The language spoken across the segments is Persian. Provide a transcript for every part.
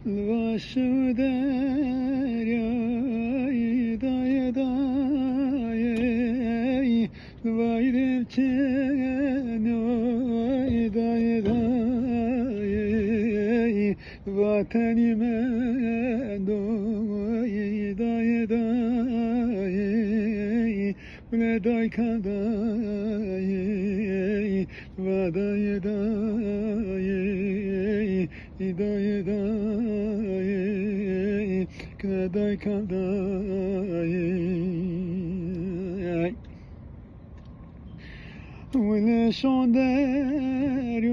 الواشو دریای دای دای الواید چنوی دای دای وطنی من دوی دای دای ولدای کدای ودای دای دای دای کدای کدای ولشون دریای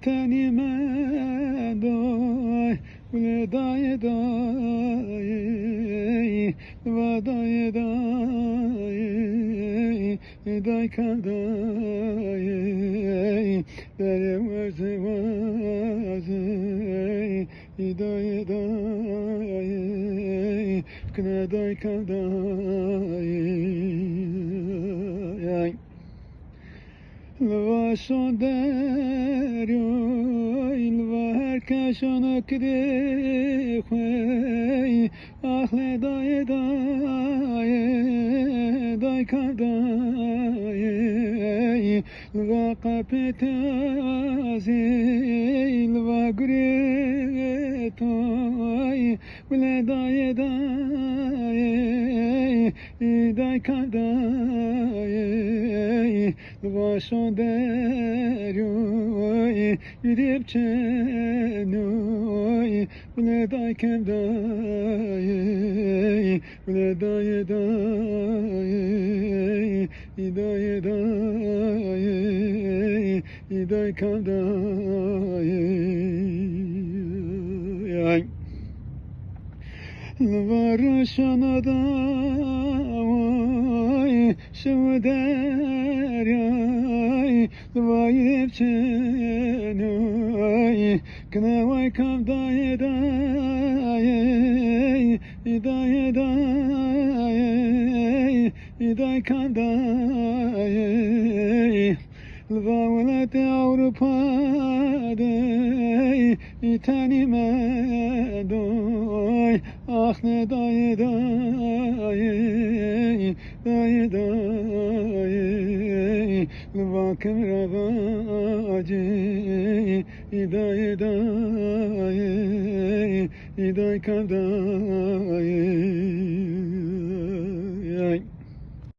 تنی من دای ولدای دای ودای دای دای کدای در وزه وزه دای دای کدای کدای لواشون دریای لوهر کشان کده خوی آخل دای دای دای کدای لوا قپت ازی لوا گری توی ول دای دای دای کدای لواشون دریای یدیب چنوی ول دای کدای ول دای دای دای دای دای کدای لوارشان دای شو دریای لوایب چنوی کنوی کم دای دای دای دای دای کدای الولد أوروبا داي تاني ما داي آخنا داي داي داي داي لواكم رواجي داي داي داي كداي